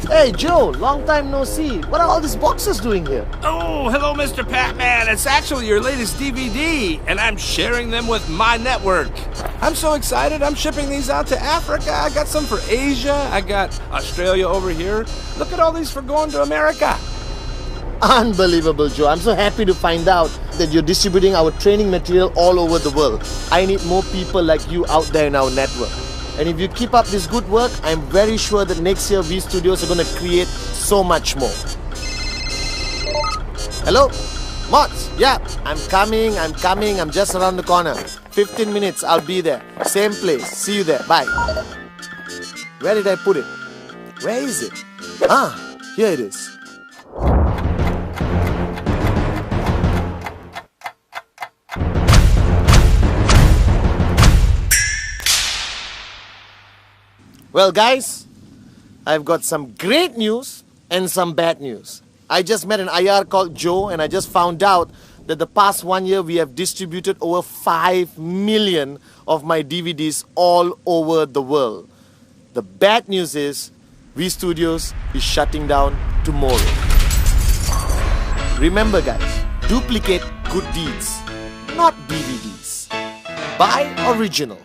Hey Joe, long time no see. What are all these boxes doing here? Oh, hello, Mr. Pat-Man. It's actually your latest DVD, and I'm sharing them with my network. I'm so excited. I'm shipping these out to Africa. I got some for Asia. I got Australia over here. Look at all these for going to America. Unbelievable, Joe. I'm so happy to find out that you're distributing our training material all over the world. I need more people like you out there in our network. And if you keep up this good work, I'm very sure that next year V Studios are going to create so much more. Hello? Mods? Yeah, I'm coming. I'm just around the corner. 15 minutes, I'll be there. Same place. See you there. Bye. Where did I put it? Where is it? Ah, here it is. Well guys, I've got some great news and some bad news. I just met an IR called Joe and I just found out that the past 1 year we have distributed over 5 million of my DVDs all over the world. The bad news is V Studios is shutting down tomorrow. Remember guys, duplicate good deeds, not DVDs. Buy original.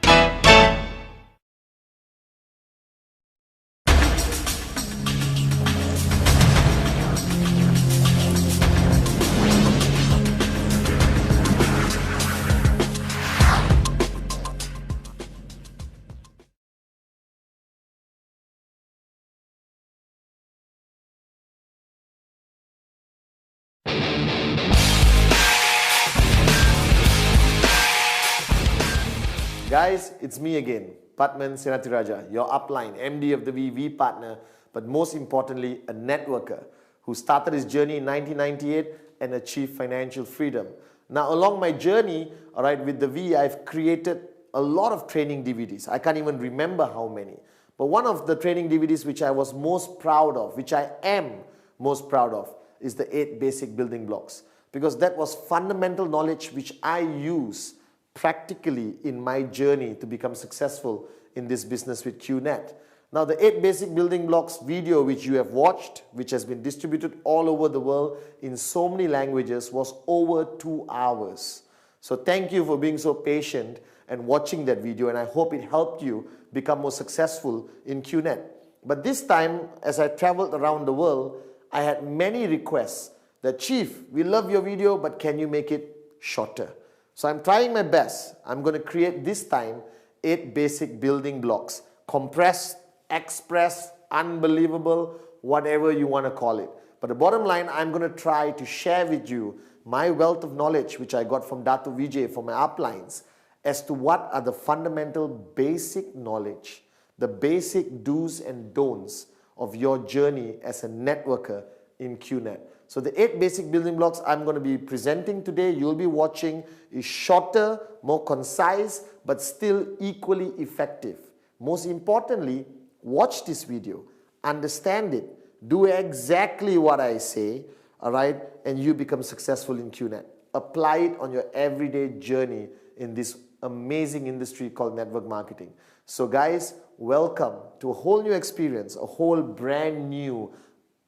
Guys, it's me again, Patman Senatiraja, your upline, MD of the VV partner, but most importantly, a networker who started his journey in 1998 and achieved financial freedom. Now, along my journey, with the V, I've created a lot of training DVDs. I can't even remember how many. But one of the training DVDs which I was most proud of, which I am most proud of, is the 8 basic building blocks. Because that was fundamental knowledge which I use practically in my journey to become successful in this business with QNet. Now the 8 basic building blocks video which you have watched, which has been distributed all over the world in so many languages, was over 2 hours. So thank you for being so patient and watching that video, and I hope it helped you become more successful in QNet. But this time, as I traveled around the world, I had many requests that, Chief, we love your video, but can you make it shorter? So I'm trying my best. I'm going to create this time 8 basic building blocks. Compressed, express, unbelievable, whatever you want to call it. But the bottom line, I'm going to try to share with you my wealth of knowledge which I got from Datu Vijay for my uplines as to what are the fundamental basic knowledge, the basic do's and don'ts of your journey as a networker in QNet. So the 8 basic building blocks I'm going to be presenting today, you'll be watching, is shorter, more concise, but still equally effective. Most importantly, watch this video, understand it, do exactly what I say, and you become successful in QNet. Apply it on your everyday journey in this amazing industry called network marketing. So guys, welcome to a whole new experience, a whole brand new,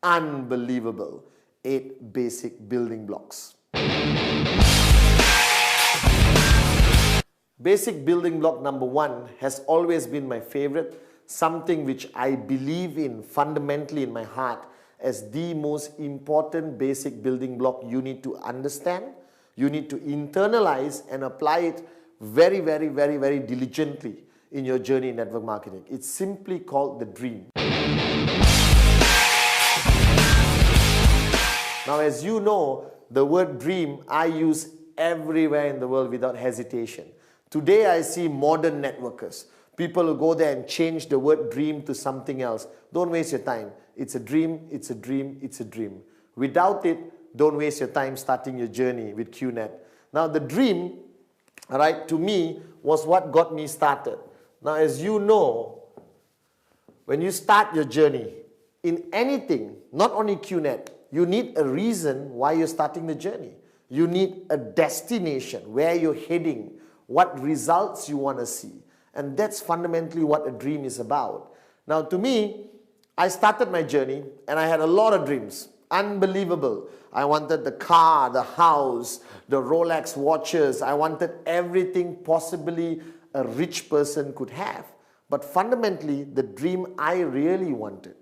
unbelievable 8 basic building blocks. Basic building block number 1 has always been my favorite, something which I believe in fundamentally in my heart as the most important basic building block you need to understand, you need to internalize and apply it very, very, very, very diligently in your journey in network marketing. It's simply called the dream. Now, as you know, the word dream I use everywhere in the world without hesitation. Today, I see modern networkers, people who go there and change the word dream to something else. Don't waste your time. It's a dream, it's a dream, it's a dream. Without it, don't waste your time starting your journey with QNet. Now, the dream, to me, was what got me started. Now, as you know, when you start your journey in anything, not only QNet, you need a reason why you're starting the journey. You need a destination, where you're heading, what results you want to see. And that's fundamentally what a dream is about. Now, to me, I started my journey and I had a lot of dreams. Unbelievable. I wanted the car, the house, the Rolex watches. I wanted everything possibly a rich person could have. But fundamentally, the dream I really wanted,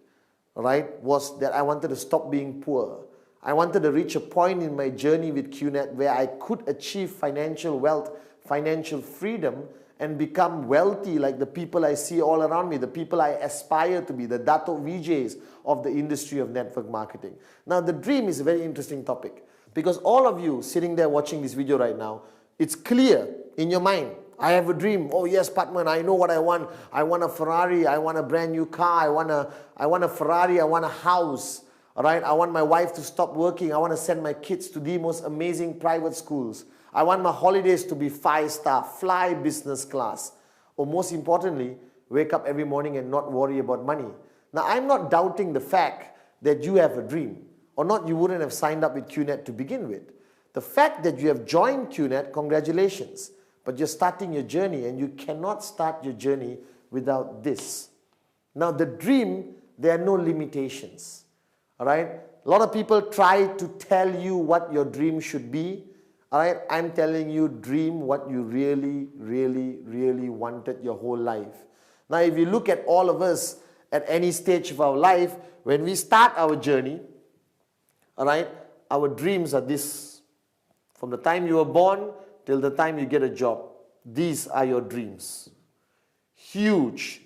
right, was that I wanted to stop being poor. I wanted to reach a point in my journey with QNet where I could achieve financial wealth, financial freedom, and become wealthy like the people I see all around me, the people I aspire to be, the Dato VJs of the industry of network marketing. Now, the dream is a very interesting topic because all of you sitting there watching this video right now, it's clear in your mind. I have a dream. Oh yes, Patman, I know what I want. I want a Ferrari. I want a brand new car. I want a Ferrari. I want a house. All right. I want my wife to stop working. I want to send my kids to the most amazing private schools. I want my holidays to be 5-star, fly business class. Or most importantly, wake up every morning and not worry about money. Now, I'm not doubting the fact that you have a dream. Or not, you wouldn't have signed up with QNet to begin with. The fact that you have joined QNet, congratulations. But you're starting your journey and you cannot start your journey without this. Now, the dream, there are no limitations. All right? A lot of people try to tell you what your dream should be. All right, I'm telling you, dream what you really, really, really wanted your whole life. Now, if you look at all of us at any stage of our life, when we start our journey, all right, our dreams are this. From the time you were born till the time you get a job, these are your dreams. Huge.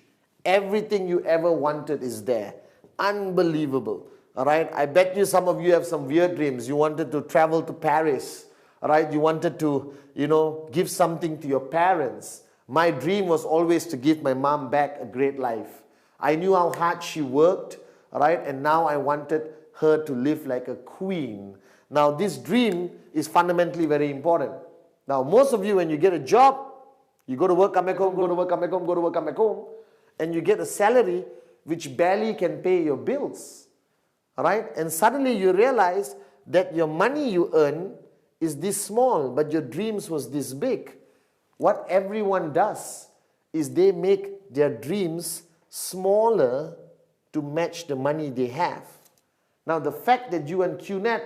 Everything you ever wanted is there. Unbelievable. All right, I bet you some of you have some weird dreams. You wanted to travel to Paris. All right, you wanted to, give something to your parents. My dream was always to give my mom back a great life. I knew how hard she worked, all right, and now I wanted her to live like a queen. Now, this dream is fundamentally very important. Now, most of you, when you get a job, you go to work, come back home, go to work, come back home, go to work, come back home, and you get a salary which barely can pay your bills, all right? And suddenly you realize that your money you earn is this small, but your dreams was this big. What everyone does is they make their dreams smaller to match the money they have. Now, the fact that you and QNet,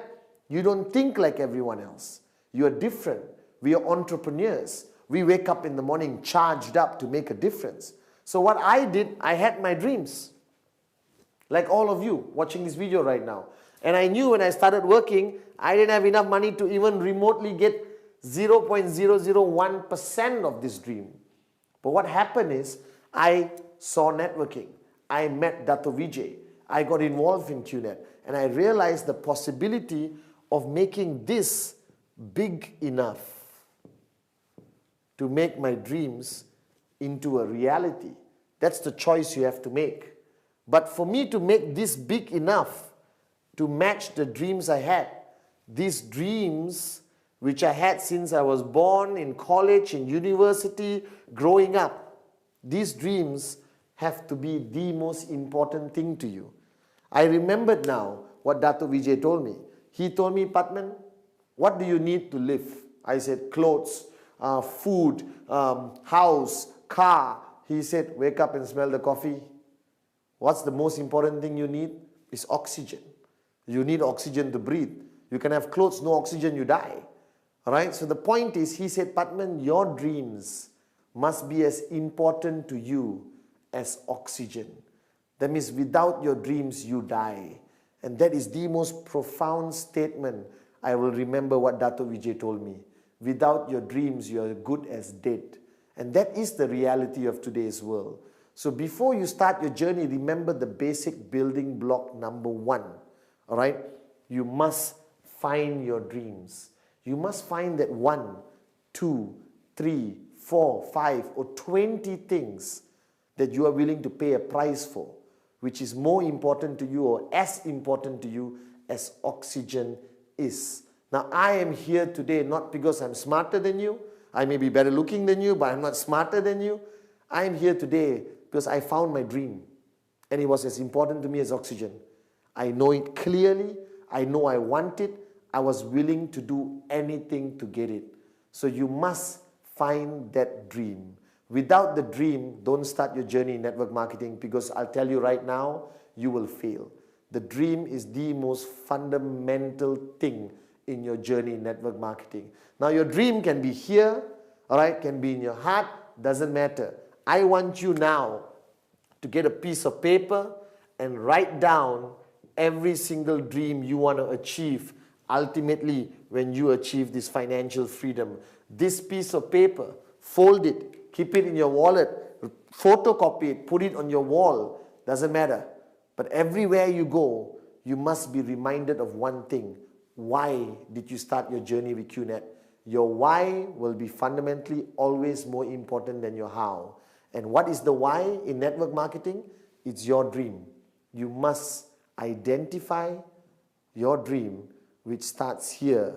you don't think like everyone else. You are different. We are entrepreneurs. We wake up in the morning charged up to make a difference. So what I did, I had my dreams. Like all of you watching this video right now. And I knew when I started working, I didn't have enough money to even remotely get 0.001% of this dream. But what happened is, I saw networking. I met Dato Vijay. I got involved in QNet. And I realized the possibility of making this big enough to make my dreams into a reality. That's the choice you have to make. But for me to make this big enough to match the dreams I had, these dreams which I had since I was born, in college, in university, growing up, these dreams have to be the most important thing to you. I remembered now what Dato Vijay told me. He told me, Patman, what do you need to live? I said, clothes, food, house, car. He said, wake up and smell the coffee. What's the most important thing you need? Is oxygen. You need oxygen to breathe. You can have clothes, no oxygen, you die. All right? So the point is, he said, Patman, your dreams must be as important to you as oxygen. That means without your dreams, you die. And that is the most profound statement I will remember what Dato Vijay told me. Without your dreams, you are good as dead. And that is the reality of today's world. So before you start your journey, remember the basic building block number 1. All right? You must find your dreams. You must find that 1, 2, 3, 4, 5, or 20 things that you are willing to pay a price for, which is more important to you or as important to you as oxygen is. Now, I am here today not because I'm smarter than you. I may be better looking than you, but I'm not smarter than you. I am here today because I found my dream, and it was as important to me as oxygen. I know it clearly. I know I want it. I was willing to do anything to get it. So you must find that dream. Without the dream, don't start your journey in network marketing, because I'll tell you right now, you will fail. The dream is the most fundamental thing in your journey in network marketing. Now your dream can be here, all right, can be in your heart, doesn't matter. I want you now to get a piece of paper and write down every single dream you want to achieve ultimately when you achieve this financial freedom. This piece of paper, fold it, keep it in your wallet, photocopy it, put it on your wall, doesn't matter. But everywhere you go, you must be reminded of one thing. Why did you start your journey with QNet? Your why will be fundamentally always more important than your how. And what is the why in network marketing? It's your dream. You must identify your dream, which starts here,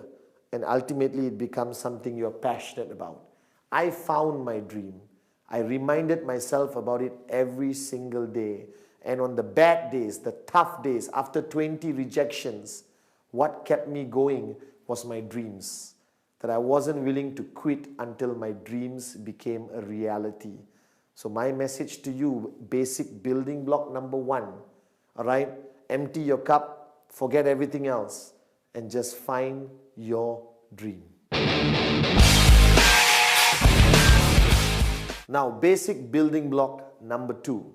and ultimately it becomes something you're passionate about. I found my dream. I reminded myself about it every single day. And on the bad days, the tough days, after 20 rejections, what kept me going was my dreams. That I wasn't willing to quit until my dreams became a reality. So my message to you, basic building block number 1, all right? Empty your cup, forget everything else, and just find your dream. Now, basic building block number 2.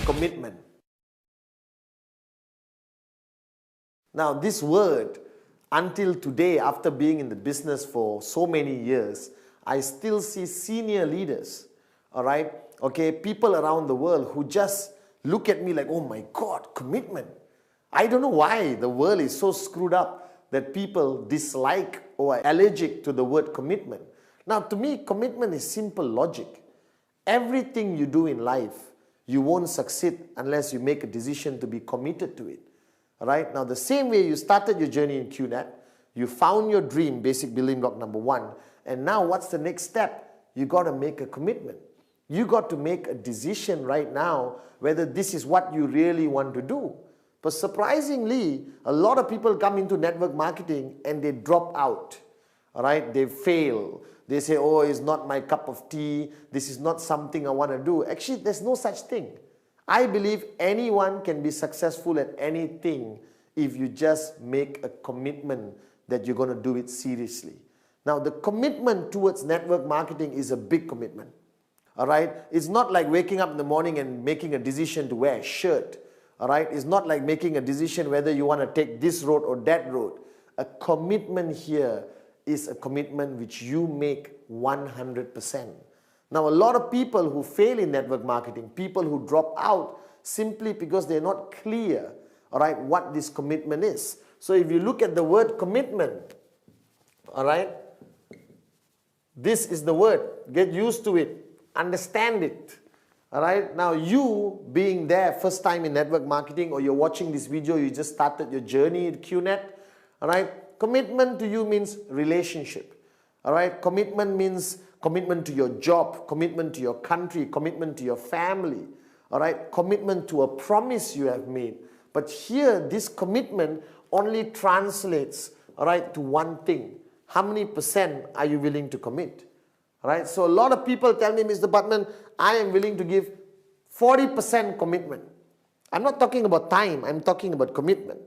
Commitment. Now, this word, until today, after being in the business for so many years, I still see senior leaders, all right, okay, people around the world who just look at me like, oh my God, commitment. I don't know why the world is so screwed up that people dislike or are allergic to the word commitment. Now, to me, commitment is simple logic. Everything you do in life, you won't succeed unless you make a decision to be committed to it. All right? Now, the same way you started your journey in QNet, you found your dream, basic building block number 1, and now what's the next step? You got to make a commitment. You got to make a decision right now whether this is what you really want to do. But surprisingly, a lot of people come into network marketing and they drop out. All right? They fail. They say, oh, it's not my cup of tea. This is not something I want to do. Actually, there's no such thing. I believe anyone can be successful at anything if you just make a commitment that you're going to do it seriously. Now, the commitment towards network marketing is a big commitment. All right? It's not like waking up in the morning and making a decision to wear a shirt. All right? It's not like making a decision whether you want to take this road or that road. A commitment here is a commitment which you make 100%. Now, a lot of people who fail in network marketing, people who drop out simply because they're not clear, all right, what this commitment is. So if you look at the word commitment, all right, this is the word. Get used to it. Understand it. All right. Now, you being there first time in network marketing, or you're watching this video, you just started your journey at QNet. All right. Commitment to you means relationship. All right. Commitment means commitment to your job, commitment to your country, commitment to your family. All right. Commitment to a promise you have made. But here, this commitment only translates, all right, to one thing. How many percent are you willing to commit? All right. So a lot of people tell me, Mr. Butman, I am willing to give 40% commitment. I'm not talking about time. I'm talking about commitment.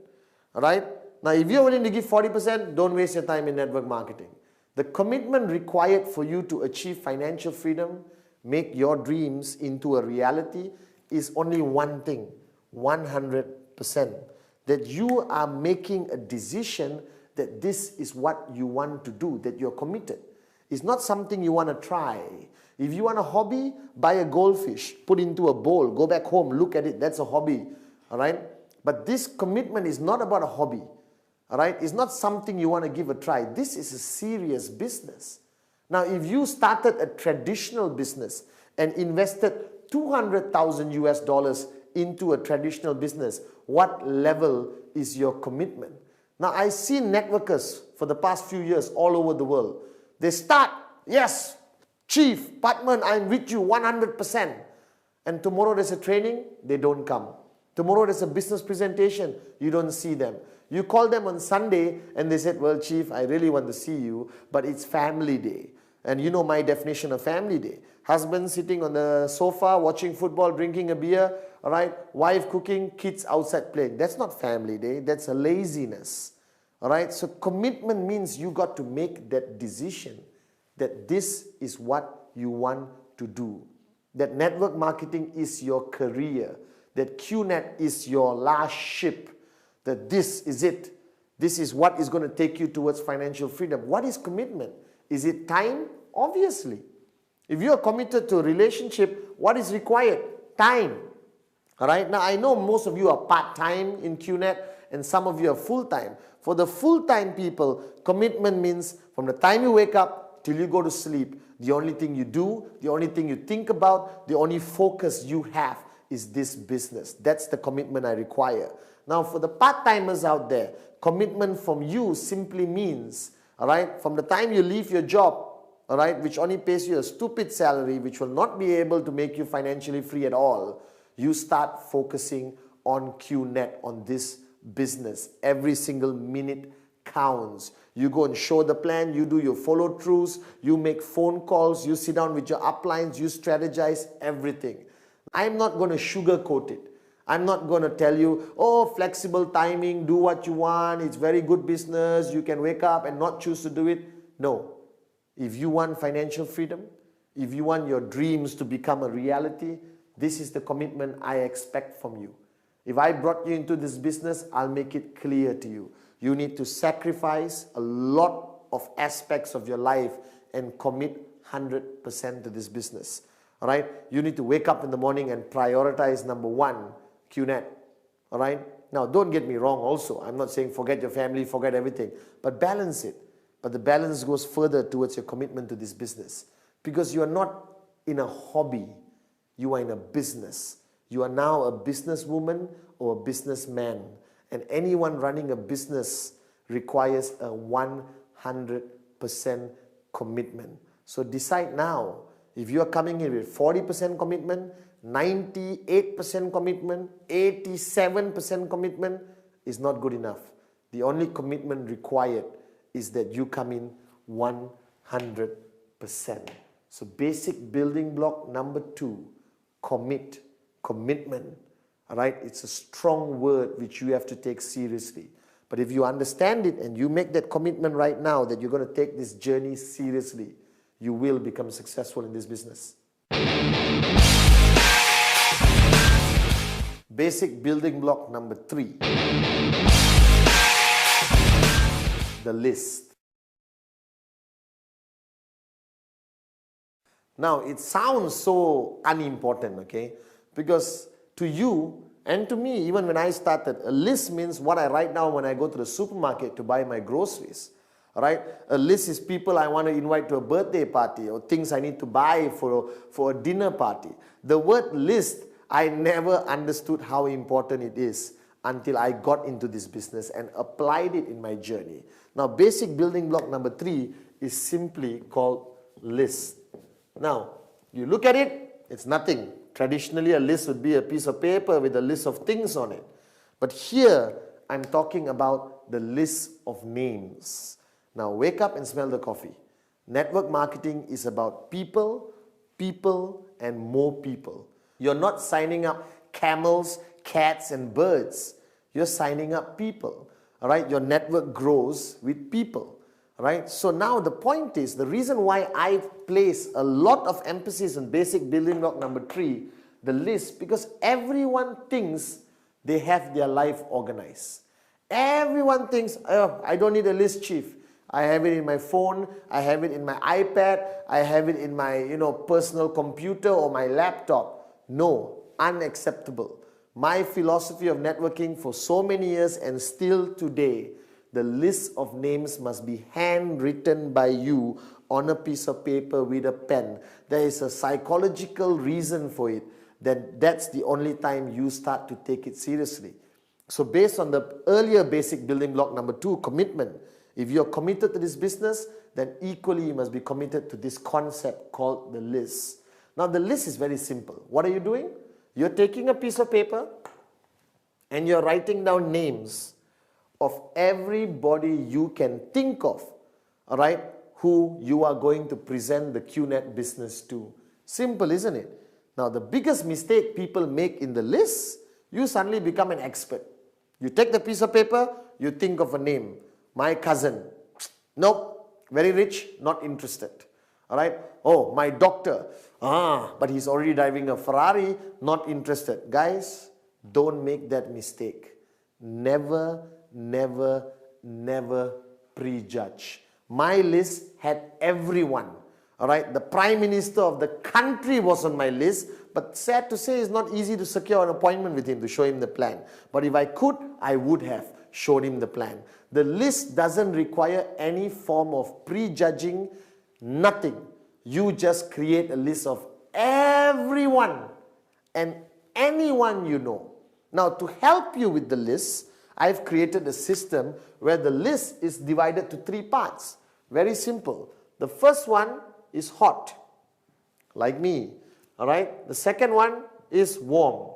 All right. Now, if you're willing to give 40%, don't waste your time in network marketing. The commitment required for you to achieve financial freedom, make your dreams into a reality, is only one thing, 100%. That you are making a decision that this is what you want to do, that you're committed. It's not something you want to try. If you want a hobby, buy a goldfish, put into a bowl, go back home, look at it, that's a hobby. All right? But this commitment is not about a hobby. All right? It's not something you want to give a try. This is a serious business. Now, if you started a traditional business and invested $200,000 US into a traditional business, what level is your commitment? Now, I've seen networkers for the past few years all over the world. They start, yes, Chief, Patman, I'm with you 100%. And tomorrow there's a training, they don't come. Tomorrow there's a business presentation, you don't see them. You call them on Sunday and they said, well, Chief, I really want to see you, but it's family day. And you know my definition of family day. Husband sitting on the sofa, watching football, drinking a beer, all right? Wife cooking, kids outside playing. That's not family day, that's a laziness. All right? So commitment means you got to make that decision that this is what you want to do. That network marketing is your career. That QNet is your last ship. That this is it. This is what is going to take you towards financial freedom. What is commitment? Is it time? Obviously. If you are committed to a relationship, what is required? Time. All right? Now, I know most of you are part-time in QNet and some of you are full-time. For the full-time people, commitment means from the time you wake up till you go to sleep, the only thing you do, the only thing you think about, the only focus you have is this business. That's the commitment I require. Now, for the part-timers out there, commitment from you simply means, all right, from the time you leave your job, all right, which only pays you a stupid salary, which will not be able to make you financially free at all, you start focusing on QNet, on this business. Every single minute counts. You go and show the plan, you do your follow-throughs, you make phone calls, you sit down with your uplines, you strategize everything. I'm not going to sugarcoat it. I'm not going to tell you, oh, flexible timing, do what you want, it's very good business, you can wake up and not choose to do it. No. If you want financial freedom, if you want your dreams to become a reality, this is the commitment I expect from you. If I brought you into this business, I'll make it clear to you. You need to sacrifice a lot of aspects of your life and commit 100% to this business. All right? You need to wake up in the morning and prioritize number one, QNet. All right? Now, don't get me wrong also. I'm not saying forget your family, forget everything. But balance it. But the balance goes further towards your commitment to this business. Because you are not in a hobby. You are in a business. You are now a businesswoman or a businessman. And anyone running a business requires a 100% commitment. So decide now. If you are coming in with 40% commitment, 98% commitment, 87% commitment is not good enough. The only commitment required is that you come in 100%. So basic building block number 2, commitment. All right, it's a strong word which you have to take seriously. But if you understand it and you make that commitment right now that you're going to take this journey seriously, you will become successful in this business. Basic building block number 3, the list. Now, it sounds so unimportant, okay? Because to you and to me, even when I started, a list means what I write down when I go to the supermarket to buy my groceries. All right? A list is people I want to invite to a birthday party or things I need to buy for a dinner party. The word list, I never understood how important it is until I got into this business and applied it in my journey. Now, basic building block number 3 is simply called list. Now, you look at it, it's nothing. Traditionally, a list would be a piece of paper with a list of things on it. But here, I'm talking about the list of names. Now, wake up and smell the coffee. Network marketing is about people, and more people. You're not signing up camels, cats, and birds. You're signing up people. All right? Your network grows with people. All right? So now the point is, the reason why I place a lot of emphasis on basic building block number 3, the list, because everyone thinks they have their life organized. Everyone thinks, oh, I don't need a list, chief. I have it in my phone, I have it in my iPad, I have it in my personal computer or my laptop. No, unacceptable. My philosophy of networking for so many years and still today, the list of names must be handwritten by you on a piece of paper with a pen. There is a psychological reason for it. Then that's the only time you start to take it seriously. So based on the earlier basic building block number 2, commitment, if you're committed to this business, then equally you must be committed to this concept called the list. Now the list is very simple. What are you doing? You're taking a piece of paper and you're writing down names of everybody you can think of, all right, who you are going to present the QNet business to. Simple, isn't it? Now, the biggest mistake people make in the list, you suddenly become an expert. You take the piece of paper, you think of a name. My cousin. Nope. Very rich, not interested. All right. Oh, my doctor. But he's already driving a Ferrari, not interested. Guys, don't make that mistake. Never, never, never prejudge. My list had everyone. All right. The Prime Minister of the country was on my list, but sad to say, it's not easy to secure an appointment with him to show him the plan. But if I could, I would have showed him the plan. The list doesn't require any form of prejudging, nothing. You just create a list of everyone and anyone you know. Now, to help you with the list, I've created a system where the list is divided to 3 parts. Very simple. The first one is hot, like me. All right. The second one is warm.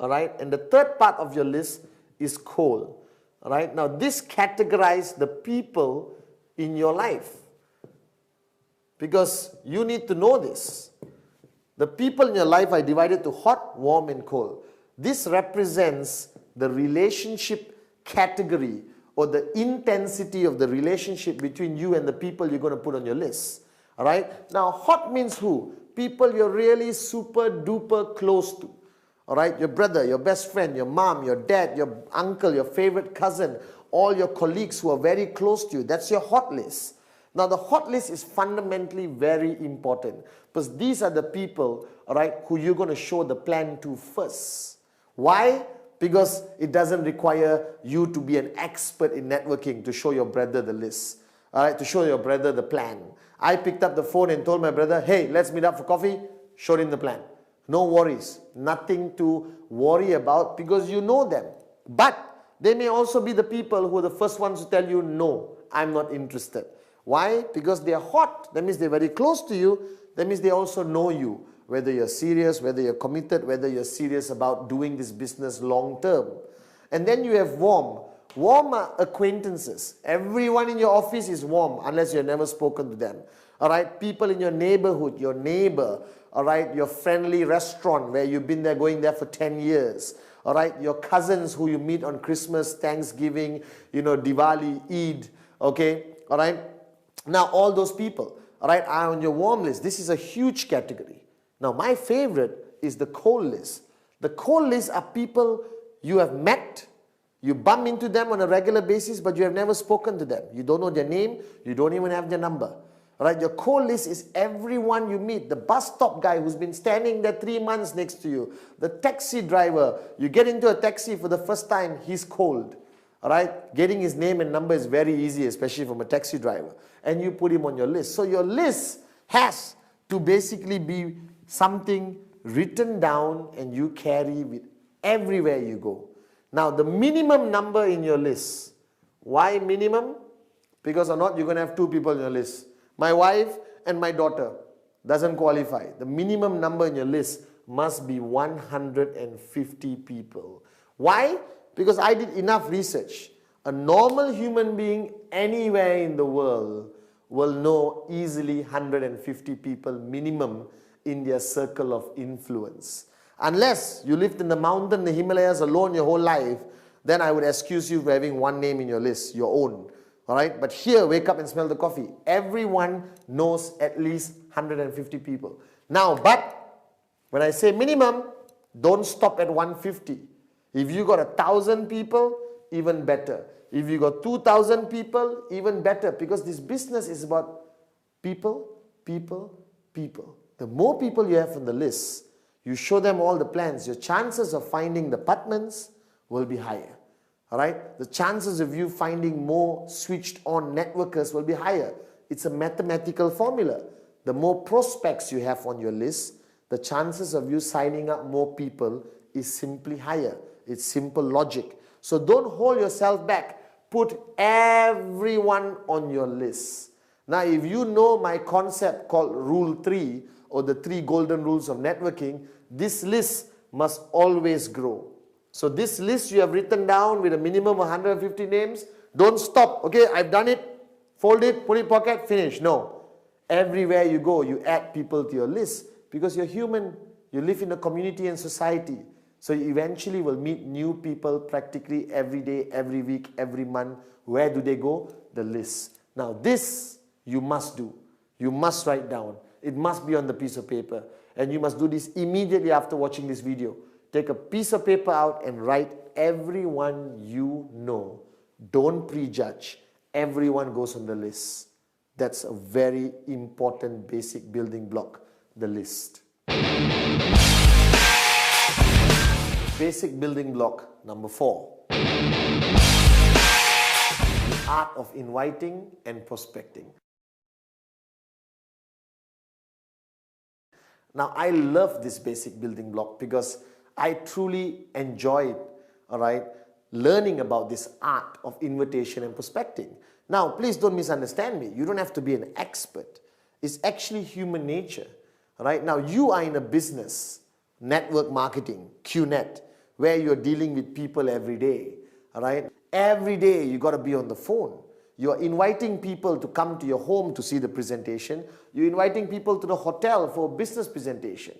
All right. And the third part of your list is cold. All right. Now, this categorizes the people in your life, because you need to know this. The people in your life are divided to hot, warm, and cold. This represents the relationship category or the intensity of the relationship between you and the people you're going to put on your list. All right. Now, hot means who? People you're really super duper close to. All right. Your brother, your best friend, your mom, your dad, your uncle, your favorite cousin, all your colleagues who are very close to you. That's your hot list. Now, the hot list is fundamentally very important, because these are the people, all right, who you're going to show the plan to first. Why? Because it doesn't require you to be an expert in networking to show your brother the list, all right, to show your brother the plan. I picked up the phone and told my brother, hey, let's meet up for coffee, showed him the plan. No worries, nothing to worry about, because you know them. But they may also be the people who are the first ones to tell you, no, I'm not interested. Why? Because they are hot. That means they're very close to you. That means they also know you, whether you're serious, whether you're committed, whether you're serious about doing this business long term. And then you have warm. Warm are acquaintances. Everyone in your office is warm unless you've never spoken to them. All right, people in your neighborhood, your neighbor, all right, your friendly restaurant where you've been there, going there for 10 years. All right, your cousins who you meet on Christmas, Thanksgiving, Diwali, Eid, okay, all right. Now, all those people, all right, are on your warm list. This is a huge category. Now, my favorite is the cold list. The cold list are people you have met, you bump into them on a regular basis, but you have never spoken to them. You don't know their name, you don't even have their number. All right, your cold list is everyone you meet. The bus stop guy who's been standing there 3 months next to you. The taxi driver, you get into a taxi for the first time, he's cold. All right, getting his name and number is very easy, especially from a taxi driver. And you put him on your list. So your list has to basically be something written down and you carry with everywhere you go. Now, the minimum number in your list. Why minimum? Because or not, you're going to have 2 people in your list. My wife and my daughter doesn't qualify. The minimum number in your list must be 150 people. Why? Because I did enough research. A normal human being anywhere in the world will know easily 150 people minimum in their circle of influence. Unless you lived in the mountain, the Himalayas alone your whole life, then I would excuse you for having one name in your list, your own. All right, but here, wake up and smell the coffee. Everyone knows at least 150 people. Now, but when I say minimum, don't stop at 150. If you got 1,000 people, even better. If you got 2,000 people, even better. Because this business is about people, people, people. The more people you have on the list, you show them all the plans, your chances of finding the apartments will be higher. All right? The chances of you finding more switched on networkers will be higher. It's a mathematical formula. The more prospects you have on your list, the chances of you signing up more people is simply higher. It's simple logic. So don't hold yourself back. Put everyone on your list. Now, if you know my concept called Rule 3 or the 3 golden rules of networking, this list must always grow. So this list you have written down with a minimum of 150 names. Don't stop. Okay, I've done it fold it, put it in pocket, finish. No. Everywhere you go, you add people to your list because you're human. You live in a community and society. So you eventually will meet new people practically every day, every week, every month. Where do they go? The list. Now this you must do. You must write down. It must be on the piece of paper. And you must do this immediately after watching this video. Take a piece of paper out and write everyone you know. Don't prejudge. Everyone goes on the list. That's a very important basic building block, the list. Basic building block number 4. The art of inviting and prospecting. Now, I love this basic building block because I truly enjoyed, learning about this art of invitation and prospecting. Now, please don't misunderstand me. You don't have to be an expert. It's actually human nature. Now, you are in a business, network marketing, QNet, where you're dealing with people every day. Every day you got to be on the phone. You're inviting people to come to your home to see the presentation. You're inviting people to the hotel for a business presentation.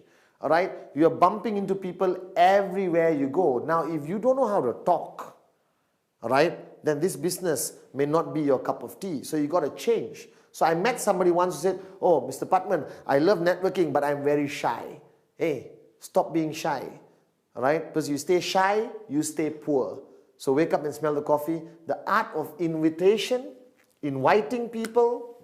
You're bumping into people everywhere you go. Now, if you don't know how to talk, then this business may not be your cup of tea. So you got to change. So I met somebody once who said, "Oh, Mr. Patman, I love networking, but I'm very shy." Hey, stop being shy. Because you stay shy, you stay poor. So wake up and smell the coffee. The art of invitation, inviting people,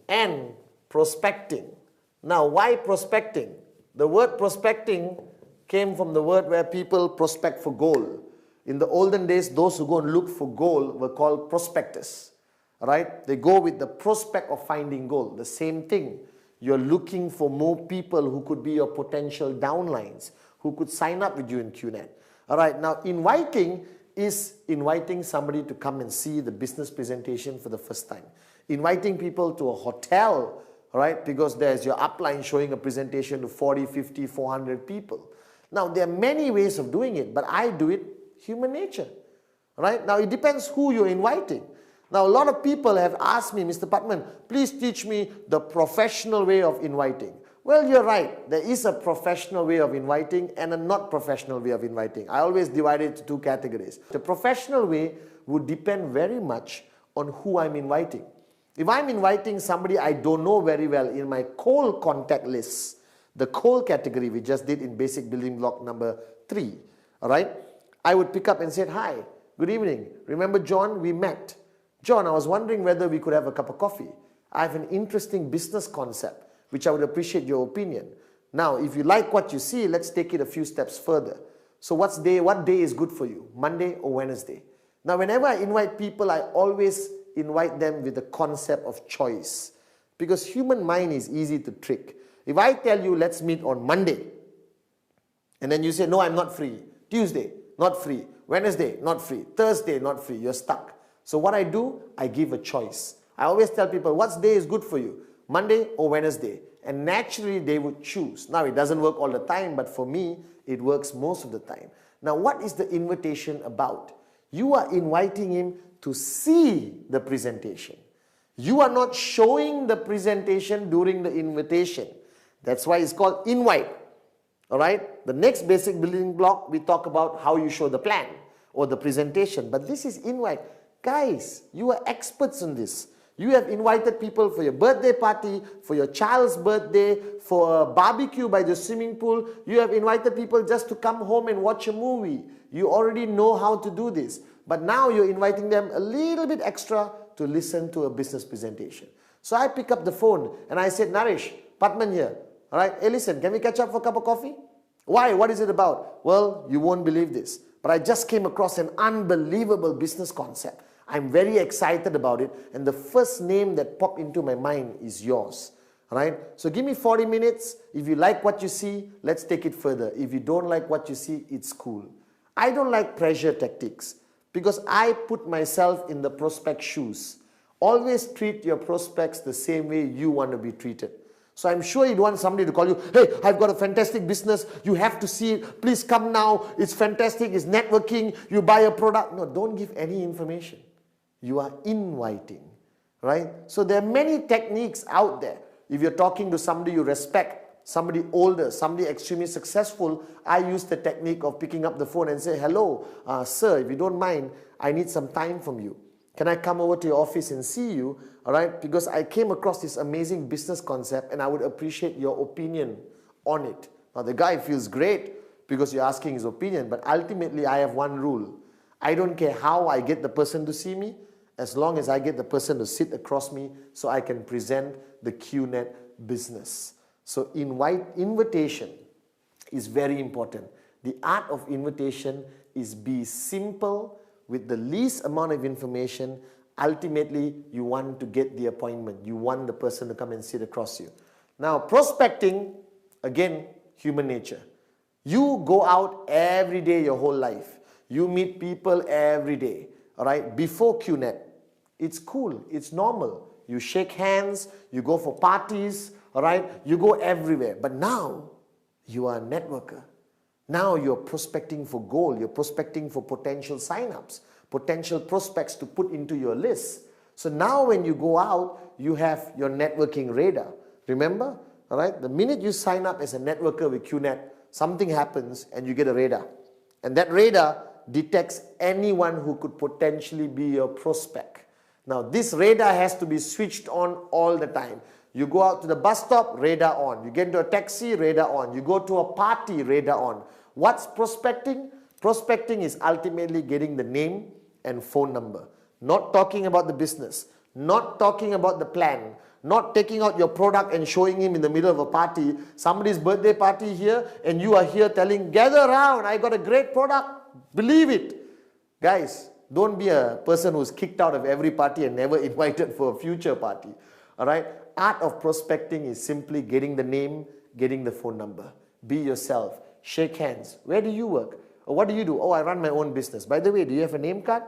and prospecting. Now, why prospecting? The word prospecting came from the word where people prospect for gold. In the olden days, those who go and look for gold were called prospectors. They go with the prospect of finding gold. The same thing. You're looking for more people who could be your potential downlines, who could sign up with you in QNet. Now inviting is inviting somebody to come and see the business presentation for the first time. Inviting people to a hotel, because there's your upline showing a presentation to 40, 50, 400 people. Now there are many ways of doing it, but I do it human nature. Now it depends who you're inviting. Now, a lot of people have asked me, "Mr. Patman, please teach me the professional way of inviting." Well, you're right. There is a professional way of inviting and a not professional way of inviting. I always divide it into 2 categories. The professional way would depend very much on who I'm inviting. If I'm inviting somebody I don't know very well in my cold contact list, the cold category we just did in basic building block number 3, I would pick up and say, "Hi, good evening. Remember John? We met. John, I was wondering whether we could have a cup of coffee. I have an interesting business concept, which I would appreciate your opinion. Now, if you like what you see, let's take it a few steps further. So what day is good for you? Monday or Wednesday?" Now, whenever I invite people, I always invite them with the concept of choice. Because human mind is easy to trick. If I tell you, let's meet on Monday, and then you say, "No, I'm not free." Tuesday, not free. Wednesday, not free. Thursday, not free. You're stuck. So what I do, I give a choice. I always tell people, what day is good for you? Monday or Wednesday? And naturally, they would choose. Now, it doesn't work all the time, but for me, it works most of the time. Now, what is the invitation about? You are inviting him to see the presentation. You are not showing the presentation during the invitation. That's why it's called invite. The next basic building block, we talk about how you show the plan or the presentation. But this is invite. Guys, you are experts in this. You have invited people for your birthday party, for your child's birthday, for a barbecue by the swimming pool. You have invited people just to come home and watch a movie. You already know how to do this. But now you're inviting them a little bit extra to listen to a business presentation. So I pick up the phone and I said, "Naresh, Patman here. Hey, listen, can we catch up for a cup of coffee?" "Why? What is it about?" "Well, you won't believe this, but I just came across an unbelievable business concept. I'm very excited about it, and the first name that popped into my mind is yours. So give me 40 minutes. If you like what you see, let's take it further. If you don't like what you see, it's cool." I don't like pressure tactics because I put myself in the prospect's shoes. Always treat your prospects the same way you want to be treated. So I'm sure you'd want somebody to call you, "Hey, I've got a fantastic business. You have to see it. Please come now. It's fantastic. It's networking. You buy a product." No, don't give any information. You are inviting, right? So there are many techniques out there. If you're talking to somebody you respect, somebody older, somebody extremely successful, I use the technique of picking up the phone and say, hello, sir, if you don't mind, I need some time from you. Can I come over to your office and see you? All right, because I came across this amazing business concept and I would appreciate your opinion on it. Now the guy feels great because you're asking his opinion, but ultimately I have one rule. I don't care how I get the person to see me, as long as I get the person to sit across me so I can present the QNet business. So invitation is very important. The art of invitation is be simple with the least amount of information. Ultimately, you want to get the appointment. You want the person to come and sit across you. Now, prospecting, again, human nature. You go out every day your whole life. You meet people every day. All right, before QNet, it's cool, it's normal. You shake hands, you go for parties, all right, you go everywhere. But now, you are a networker. Now you're prospecting for gold, you're prospecting for potential signups, potential prospects to put into your list. So now when you go out, you have your networking radar. Remember, all right, the minute you sign up as a networker with QNet, something happens and you get a radar. And that radar detects anyone who could potentially be your prospect. Now this radar has to be switched on all the time. You go out to the bus stop, radar on. You get into a taxi, radar on. You go to a party, radar on. What's prospecting? Prospecting is ultimately getting the name and phone number. Not talking about the business. Not talking about the plan. Not taking out your product and showing him in the middle of a party. Somebody's birthday party here and you are here telling, gather around, I got a great product. Believe it. Guys, don't be a person who's kicked out of every party and never invited for a future party. All right? Art of prospecting is simply getting the name, getting the phone number. Be yourself. Shake hands. Where do you work? Or what do you do? Oh, I run my own business. By the way, do you have a name card?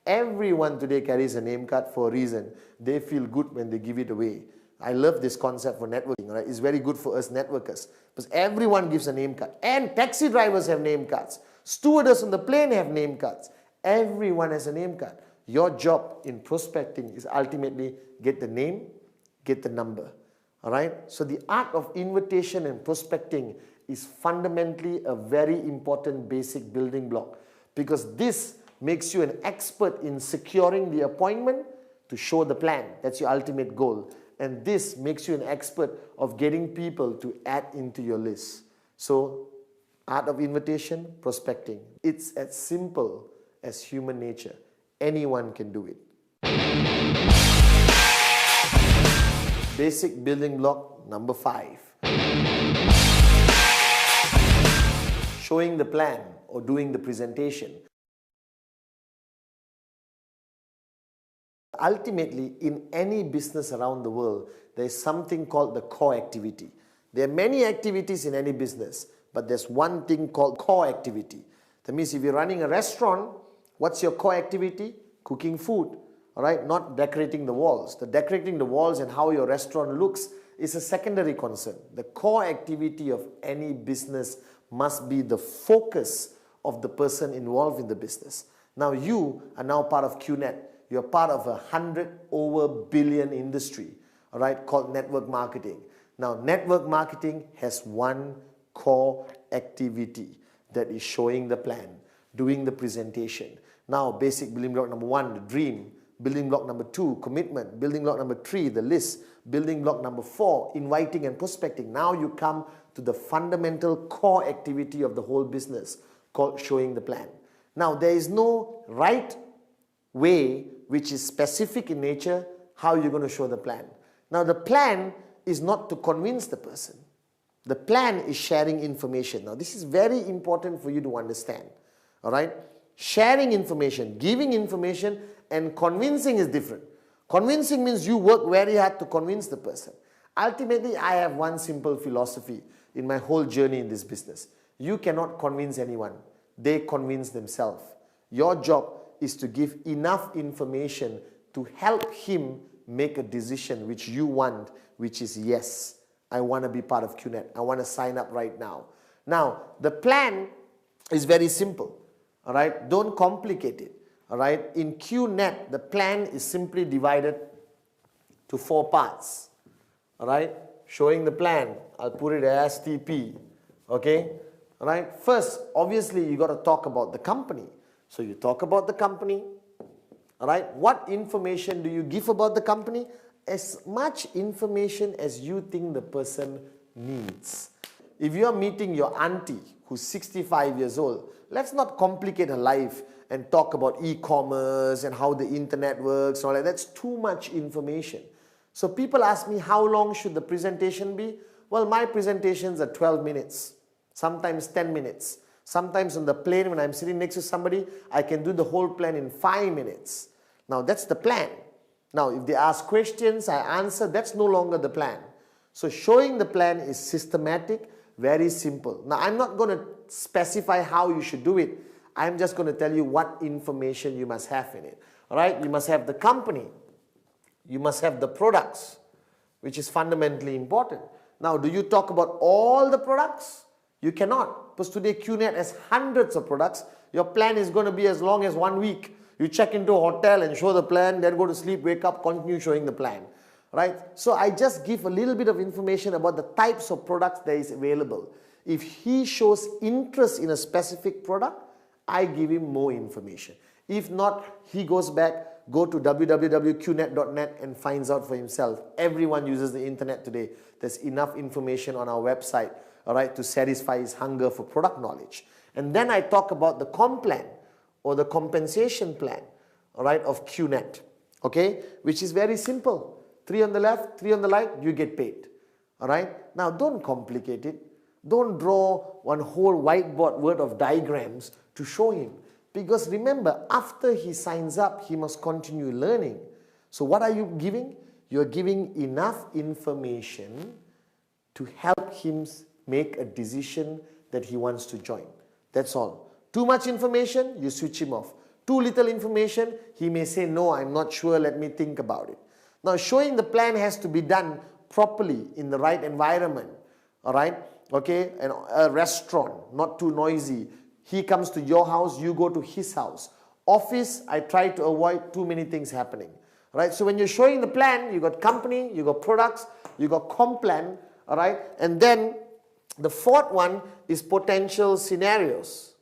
Everyone today carries a name card for a reason. They feel good when they give it away. I love this concept for networking. Right? It's very good for us networkers because everyone gives a name card. And taxi drivers have name cards. Stewardess on the plane have name cards. Everyone has a name card. Your job in prospecting is ultimately get the name, get the number. All right? So the art of invitation and prospecting is fundamentally a very important basic building block because this makes you an expert in securing the appointment to show the plan. That's your ultimate goal. And this makes you an expert of getting people to add into your list. So, art of invitation, prospecting. It's as simple as human nature. Anyone can do it. Basic building block number 5. Showing the plan or doing the presentation. Ultimately, in any business around the world, there is something called the core activity. There are many activities in any business, but there's one thing called core activity. That means if you're running a restaurant, what's your core activity? Cooking food, all right? Not decorating the walls. The decorating the walls and how your restaurant looks is a secondary concern. The core activity of any business must be the focus of the person involved in the business. Now you are now part of QNet. You're part of a 100 billion industry, all right, called network marketing. Now, network marketing has one core activity that is showing the plan, doing the presentation. Now, basic building block number 1, the dream. Building block number 2, commitment. Building block number 3, the list. Building block number 4, inviting and prospecting. Now you come to the fundamental core activity of the whole business called showing the plan. Now, there is no right way which is specific in nature how you're going to show the plan. Now the plan is not to convince the person. The plan is sharing information. Now this is very important for you to understand. All right? Sharing information, giving information and convincing is different. Convincing means you work very hard to convince the person. Ultimately, I have one simple philosophy in my whole journey in this business. You cannot convince anyone. They convince themselves. Your job is to give enough information to help him make a decision which you want, which is yes, I want to be part of QNet. I want to sign up right now. Now, the plan is very simple. All right? Don't complicate it. All right, in QNet, the plan is simply divided to 4 parts. All right, showing the plan, I'll put it as TP. Okay, all right. First, obviously, you got to talk about the company. So you talk about the company. All right, what information do you give about the company? As much information as you think the person needs. If you are meeting your auntie who's 65 years old, let's not complicate her life and talk about e-commerce and how the internet works and all that. That's too much information. So people ask me, how long should the presentation be? Well, my presentations are 12 minutes, sometimes 10 minutes. Sometimes on the plane when I'm sitting next to somebody, I can do the whole plan in 5 minutes. Now that's the plan. Now if they ask questions, I answer, that's no longer the plan. So showing the plan is systematic, very simple. Now I'm not going to specify how you should do it. I'm just going to tell you what information you must have in it. All right, you must have the company. You must have the products, which is fundamentally important. Now, do you talk about all the products? You cannot, because today QNet has hundreds of products. Your plan is going to be as long as 1 week. You check into a hotel and show the plan, then go to sleep, wake up, continue showing the plan. Right? So I just give a little bit of information about the types of products that is available. If he shows interest in a specific product, I give him more information. If not, he goes back, go to www.qnet.net and finds out for himself. Everyone uses the internet today. There's enough information on our website, all right, to satisfy his hunger for product knowledge. And then I talk about the comp plan or the compensation plan, all right, of QNet, okay, which is very simple. 3 on the left, 3 on the right, you get paid, all right. Now don't complicate it. Don't draw one whole whiteboard worth of diagrams to show him. Because remember, after he signs up, he must continue learning. So what are you giving? You're giving enough information to help him make a decision that he wants to join. That's all. Too much information, you switch him off. Too little information, he may say, no, I'm not sure, let me think about it. Now, showing the plan has to be done properly in the right environment. All right? Okay? And a restaurant, not too noisy. He comes to your house, you go to his house. Office, I try to avoid too many things happening. Right? So when you're showing the plan, you got company, you got products, you got comp plan, all right? And then the fourth one is potential scenarios.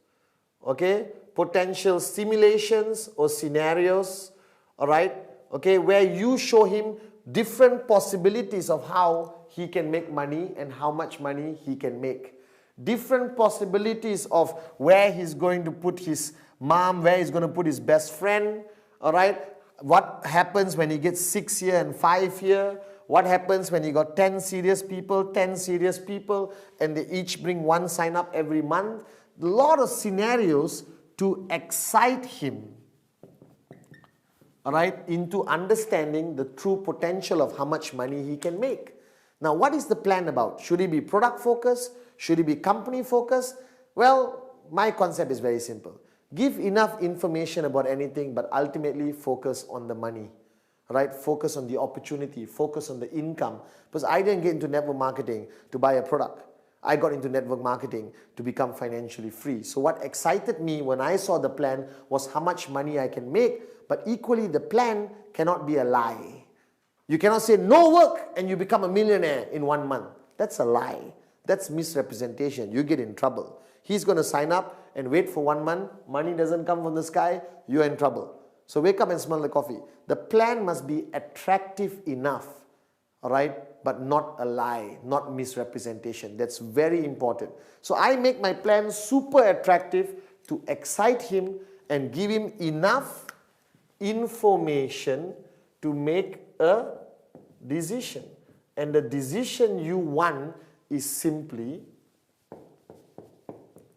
Okay? Potential simulations or scenarios, all right? Okay, where you show him different possibilities of how he can make money and how much money he can make. Different possibilities of where he's going to put his mom, where he's going to put his best friend, all right? What happens when he gets 6 year and 5 year? What happens when you got 10 serious people, and they each bring 1 sign up every month? A lot of scenarios to excite him, all right, into understanding the true potential of how much money he can make. Now, what is the plan about? Should it be product focused? Should it be company focused? Well, my concept is very simple. Give enough information about anything, but ultimately focus on the money, right? Focus on the opportunity, focus on the income. Because I didn't get into network marketing to buy a product. I got into network marketing to become financially free. So what excited me when I saw the plan was how much money I can make, but equally the plan cannot be a lie. You cannot say no work and you become a millionaire in 1 month. That's a lie. That's misrepresentation. You get in trouble. He's going to sign up and wait for 1 month. Money doesn't come from the sky. You're in trouble. So wake up and smell the coffee. The plan must be attractive enough, all right, but not a lie, not misrepresentation. That's very important. So I make my plan super attractive to excite him and give him enough information to make a decision. And the decision you want is simply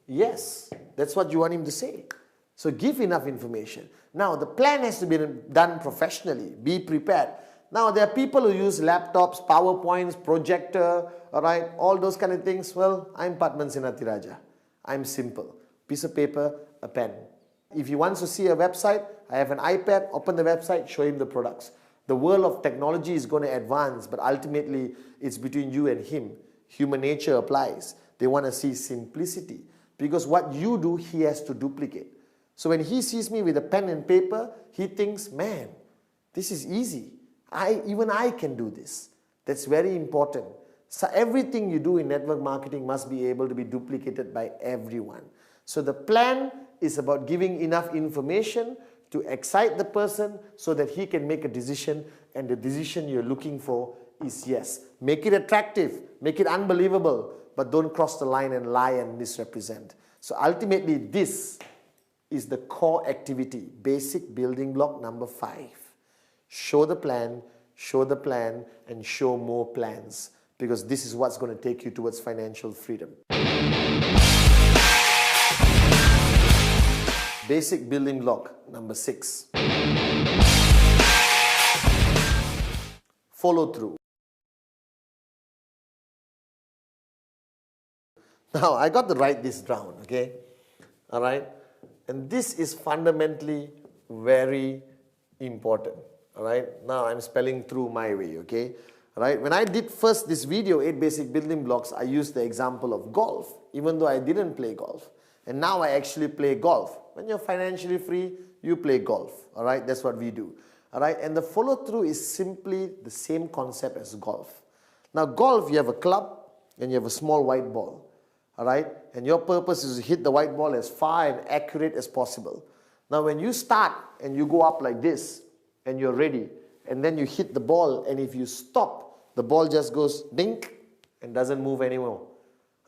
yes. That's what you want him to say. So give enough information. Now the plan has to be done professionally. Be prepared. Now there are people who use laptops, PowerPoints, projector, all right, all those kind of things. Well, I'm Padman Senatiraja. I'm simple. Piece of paper, a pen. If he wants to see a website, I have an iPad, open the website, show him the products. The world of technology is going to advance, but ultimately it's between you and him. Human nature applies. They want to see simplicity. Because what you do, he has to duplicate. So when he sees me with a pen and paper, he thinks, man, this is easy. Even I can do this. That's very important. So everything you do in network marketing must be able to be duplicated by everyone. So the plan is about giving enough information to excite the person so that he can make a decision, and the decision you're looking for is yes. Make it attractive, make it unbelievable, but don't cross the line and lie and misrepresent. So ultimately this is the core activity, basic building block number 5. Show the plan, and show more plans, because this is what's going to take you towards financial freedom. Basic building block number 6. Follow through. Now, I got to write this down, okay? All right? And this is fundamentally very important. All right? Now, I'm spelling through my way, okay? All right? When I did first this video, 8 basic building blocks, I used the example of golf, even though I didn't play golf. And now I actually play golf. When you're financially free, you play golf. All right? That's what we do. All right? And the follow through is simply the same concept as golf. Now, golf, you have a club and you have a small white ball. All right? And your purpose is to hit the white ball as far and accurate as possible. Now, when you start and you go up like this and you're ready, and then you hit the ball, and if you stop, the ball just goes dink and doesn't move anymore.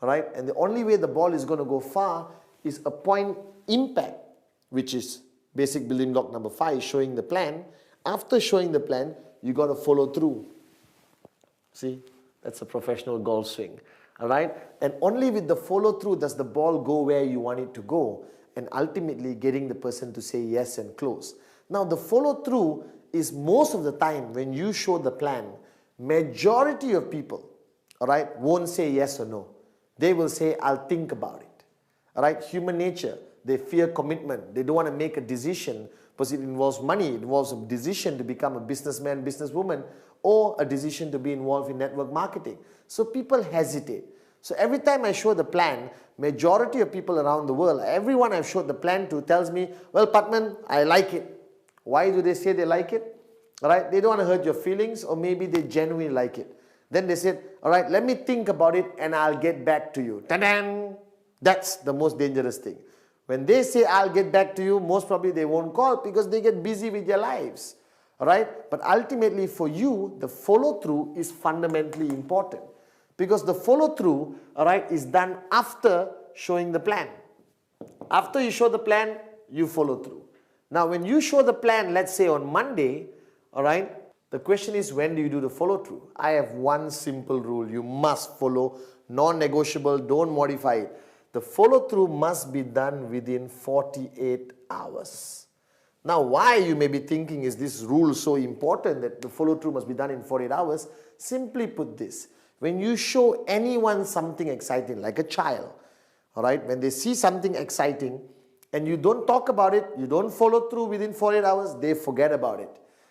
All right? And the only way the ball is going to go far is a point impact, which is basic building block number 5, showing the plan. After showing the plan, you got to follow through. See, that's a professional golf swing. All right? And only with the follow through does the ball go where you want it to go, and ultimately getting the person to say yes and close. Now, the follow through is most of the time when you show the plan, majority of people, all right, won't say yes or no. They will say, I'll think about it. All right? Human nature, they fear commitment. They don't want to make a decision because it involves money. It involves a decision to become a businessman, businesswoman, or a decision to be involved in network marketing. So people hesitate. So every time I show the plan, majority of people around the world, everyone I've showed the plan to tells me, well, Patman, I like it. Why do they say they like it? All right? They don't want to hurt your feelings, or maybe they genuinely like it. Then they said, all right, let me think about it and I'll get back to you. Ta-da! That's the most dangerous thing. When they say, I'll get back to you, most probably they won't call because they get busy with their lives. All right? But ultimately for you, the follow through is fundamentally important, because the follow through, all right, is done after showing the plan. After you show the plan, you follow through. Now, when you show the plan, let's say on Monday, all right, the question is, when do you do the follow through? I have one simple rule. You must follow, non-negotiable, don't modify it. The follow through must be done within 48 hours. Now, why, you may be thinking, is this rule so important that the follow through must be done in 48 hours? Simply put this. When you show anyone something exciting, like a child, all right, when they see something exciting and you don't talk about it, you don't follow through within 48 hours, they forget about it.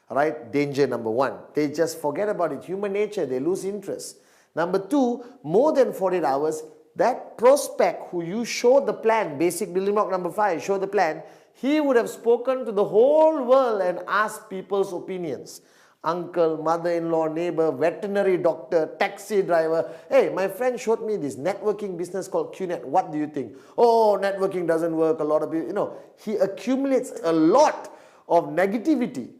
All right, danger number 1. They just forget about it. Human nature, they lose interest. Number 2, more than 48 hours, that prospect who you show the plan, basic building block number 5, show the plan, he would have spoken to the whole world and asked people's opinions. Uncle, mother-in-law, neighbor, veterinary doctor, taxi driver. Hey, my friend showed me this networking business called QNet. What do you think? Oh, networking doesn't work. A lot of people, you know, he accumulates a lot of negativity.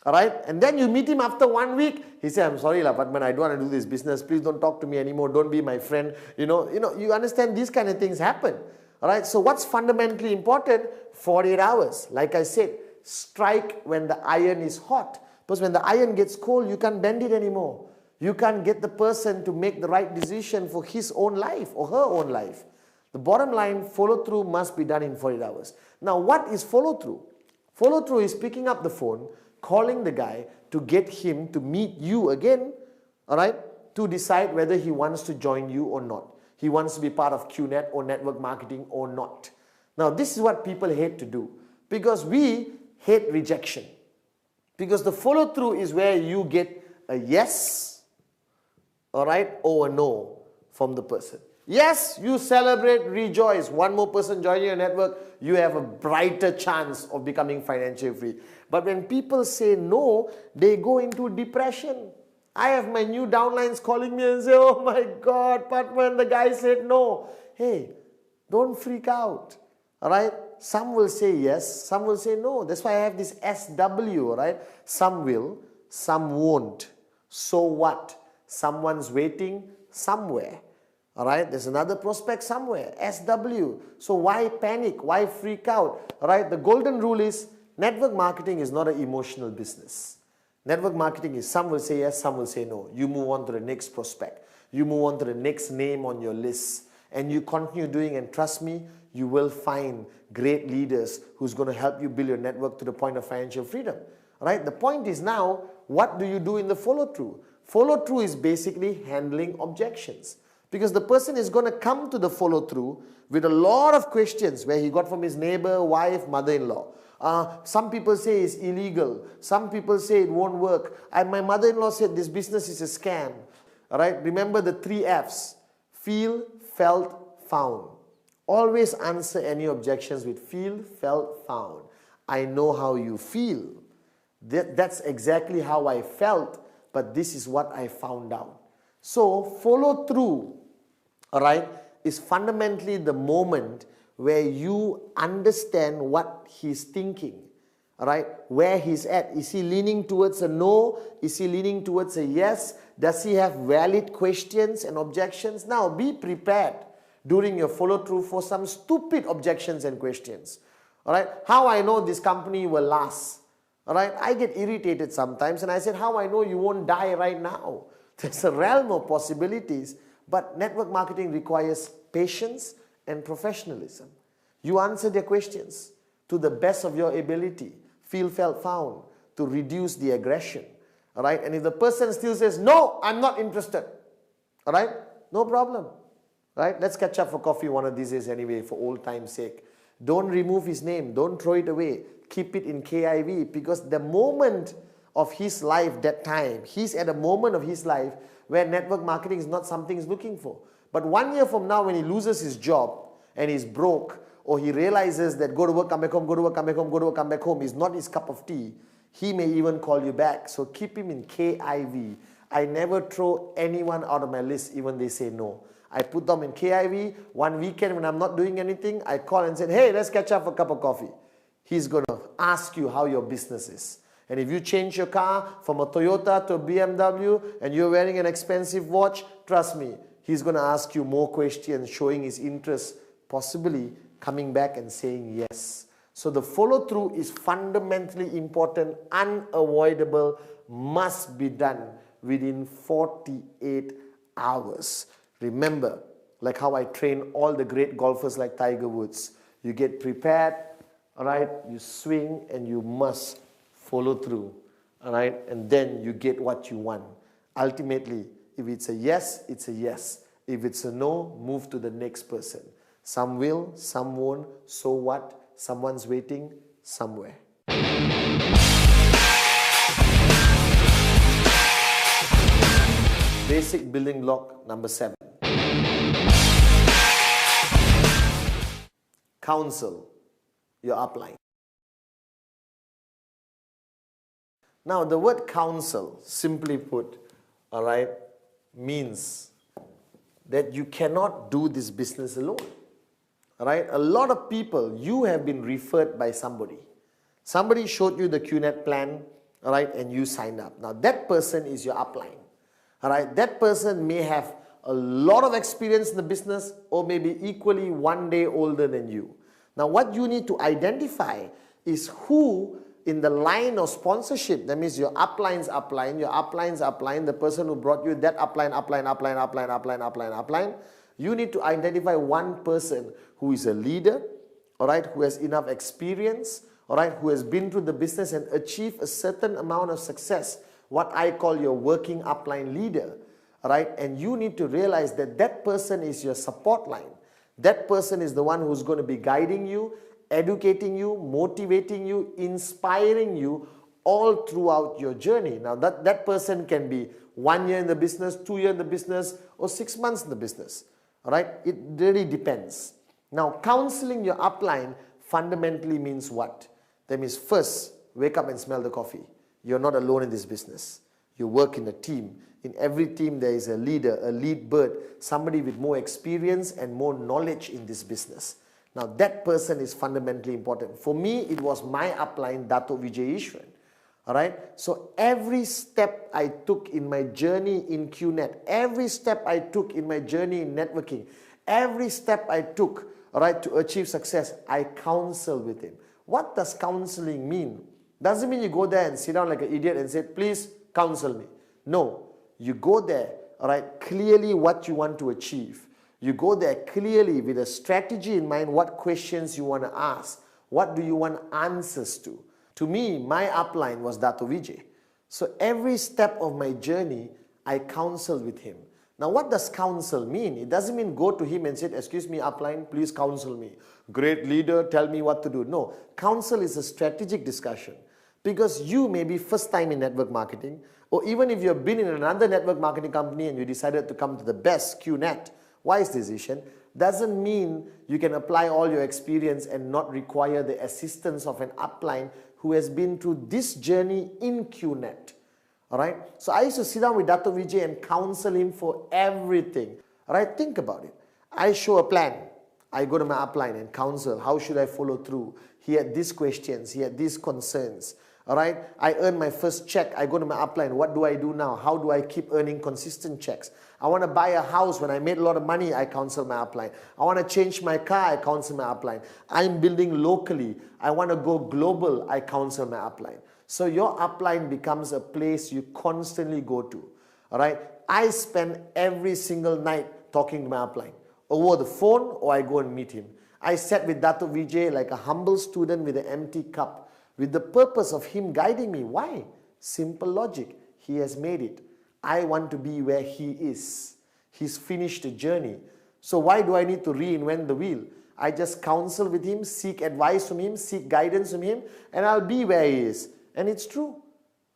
All right? And then you meet him after 1 week. He said, I'm sorry, Patman, I don't want to do this business. Please don't talk to me anymore. Don't be my friend. You understand these kind of things happen. All right? So what's fundamentally important? 48 hours. Like I said, strike when the iron is hot. Because when the iron gets cold, you can't bend it anymore. You can't get the person to make the right decision for his own life or her own life. The bottom line, follow through must be done in 48 hours. Now, what is follow through? Follow through is picking up the phone, calling the guy to get him to meet you again, all right, to decide whether he wants to join you or not. He wants to be part of QNet or network marketing or not. Now, this is what people hate to do, because we hate rejection. Because the follow through is where you get a yes, all right, or a no from the person. Yes, you celebrate, rejoice. One more person joining your network, you have a brighter chance of becoming financially free. But when people say no, they go into depression. I have my new downlines calling me and say, oh my God, Patman, the guy said no. Hey, don't freak out. All right? Some will say yes, some will say no. That's why I have this SW, all right? Some will, some won't. So what? Someone's waiting somewhere. All right, there's another prospect somewhere, SW. So why panic? Why freak out? All right, the golden rule is network marketing is not an emotional business. Network marketing is some will say yes, some will say no. You move on to the next prospect. You move on to the next name on your list. And you continue doing, and trust me, you will find great leaders who's going to help you build your network to the point of financial freedom. All right, the point is now, what do you do in the follow-through? Follow-through is basically handling objections. Because the person is going to come to the follow-through with a lot of questions where he got from his neighbor, wife, mother-in-law. Some people say it's illegal. Some people say it won't work. My mother-in-law said this business is a scam. All right? Remember the 3 Fs. Feel, felt, found. Always answer any objections with feel, felt, found. I know how you feel. That's exactly how I felt, but this is what I found out. So follow through, all right, is fundamentally the moment where you understand what he's thinking, all right, where he's at. Is he leaning towards a no? Is he leaning towards a yes? Does he have valid questions and objections? Now be prepared during your follow through for some stupid objections and questions, all right. How I know this company will last, all right. I get irritated sometimes and I said, how I know you won't die right now? There's a realm of possibilities, but network marketing requires patience and professionalism. You answer their questions to the best of your ability, feel, felt, found, to reduce the aggression. All right? And if the person still says, no, I'm not interested, all right? No problem. Right? Let's catch up for coffee one of these days anyway, for old time's sake. Don't remove his name. Don't throw it away. Keep it in KIV, because the moment of his life, that time, he's at a moment of his life where network marketing is not something he's looking for. But 1 year from now, when he loses his job and he's broke, or he realizes that go to work, come back home, go to work, come back home, go to work, come back home is not his cup of tea, he may even call you back. So keep him in KIV. I never throw anyone out of my list even they say no. I put them in KIV. One weekend when I'm not doing anything, I call and say, hey, let's catch up for a cup of coffee. He's going to ask you how your business is. And if you change your car from a Toyota to a BMW and you're wearing an expensive watch, trust me, he's going to ask you more questions, showing his interest, possibly coming back and saying yes. So the follow-through is fundamentally important, unavoidable, must be done within 48 hours. Remember, like how I train all the great golfers like Tiger Woods, you get prepared, all right, you swing and you must follow through, all right, and then you get what you want. Ultimately, if it's a yes, it's a yes. If it's a no, move to the next person. Some will, some won't, so what? Someone's waiting somewhere. Basic building block number 7. Counsel your upline. Now, the word counsel, simply put, all right, means that you cannot do this business alone. All right? A lot of people, you have been referred by somebody. Somebody showed you the QNet plan, all right, and you signed up. Now, that person is your upline. All right? That person may have a lot of experience in the business or maybe equally 1 day older than you. Now, what you need to identify is who in the line of sponsorship, that means your upline's upline, your upline's upline, the person who brought you that upline, you need to identify one person who is a leader, all right, who has enough experience, all right, who has been through the business and achieved a certain amount of success, what I call your working upline leader, all right, and you need to realize that that person is your support line. That person is the one who's going to be guiding you, educating you, motivating you, inspiring you all throughout your journey. Now that person can be 1 year in the business, 2 years in the business, or 6 months in the business. All right? It really depends. Now, counseling your upline fundamentally means what? That means first, wake up and smell the coffee. You're not alone in this business. You work in a team. In every team, there is a leader, a lead bird, somebody with more experience and more knowledge in this business. Now, that person is fundamentally important. For me, it was my upline, Dato' Vijay Ishwan. All right? So every step I took in my journey in QNet, every step I took in my journey in networking, every step I took, all right, to achieve success, I counsel with him. What does counseling mean? Doesn't mean you go there and sit down like an idiot and say, please counsel me. No, you go there, all right, clearly what you want to achieve. You go there clearly with a strategy in mind, what questions you want to ask. What do you want answers to? To me, my upline was Dato' Vijay. So every step of my journey, I counseled with him. Now, what does counsel mean? It doesn't mean go to him and say, excuse me, upline, please counsel me. Great leader, tell me what to do. No, counsel is a strategic discussion. Because you may be first time in network marketing, or even if you've been in another network marketing company and you decided to come to the best QNet, wise decision, doesn't mean you can apply all your experience and not require the assistance of an upline who has been through this journey in QNet. Alright? So I used to sit down with Dato' Vijay and counsel him for everything. Alright? Think about it. I show a plan. I go to my upline and counsel. How should I follow through? He had these questions. He had these concerns. Alright? I earn my first check. I go to my upline. What do I do now? How do I keep earning consistent checks? I want to buy a house. When I made a lot of money, I counsel my upline. I want to change my car. I counsel my upline. I'm building locally. I want to go global. I counsel my upline. So your upline becomes a place you constantly go to. Alright? I spend every single night talking to my upline. Over the phone or I go and meet him. I sat with Dato' Vijay like a humble student with an empty cup, with the purpose of him guiding me. Why? Simple logic. He has made it. I want to be where he is. He's finished the journey. So why do I need to reinvent the wheel? I just counsel with him, seek advice from him, seek guidance from him, and I'll be where he is. And it's true.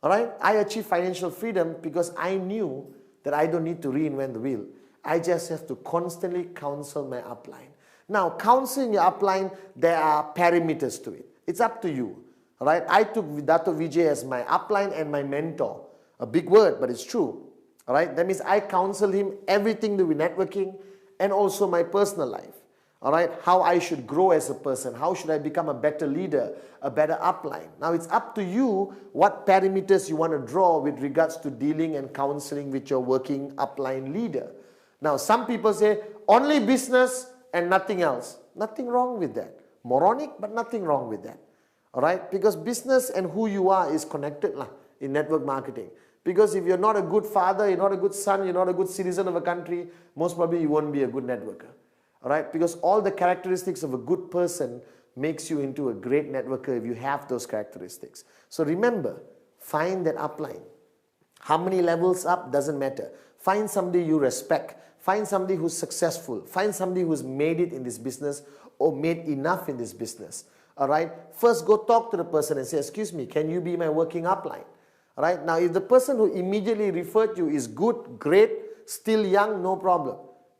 All right? I achieved financial freedom because I knew that I don't need to reinvent the wheel. I just have to constantly counsel my upline. Now, counseling your upline, there are parameters to it. It's up to you. All right? I took Dato' Vijay as my upline and my mentor. A big word, but it's true. All right? That means I counsel him everything to do with networking and also my personal life. All right? How I should grow as a person. How should I become a better leader, a better upline? Now, it's up to you what parameters you want to draw with regards to dealing and counseling with your working upline leader. Now, some people say, only business and nothing else. Nothing wrong with that. Moronic, but nothing wrong with that. All right? Because business and who you are is connected in network marketing. Because if you're not a good father, you're not a good son, you're not a good citizen of a country, most probably you won't be a good networker. All right? Because all the characteristics of a good person makes you into a great networker if you have those characteristics. So remember, find that upline. How many levels up doesn't matter. Find somebody you respect. Find somebody who's successful. Find somebody who's made it in this business or made enough in this business. All right? First, go talk to the person and say, excuse me, can you be my working upline? All right? Now, if the person who immediately referred you is good, great, still young, no problem.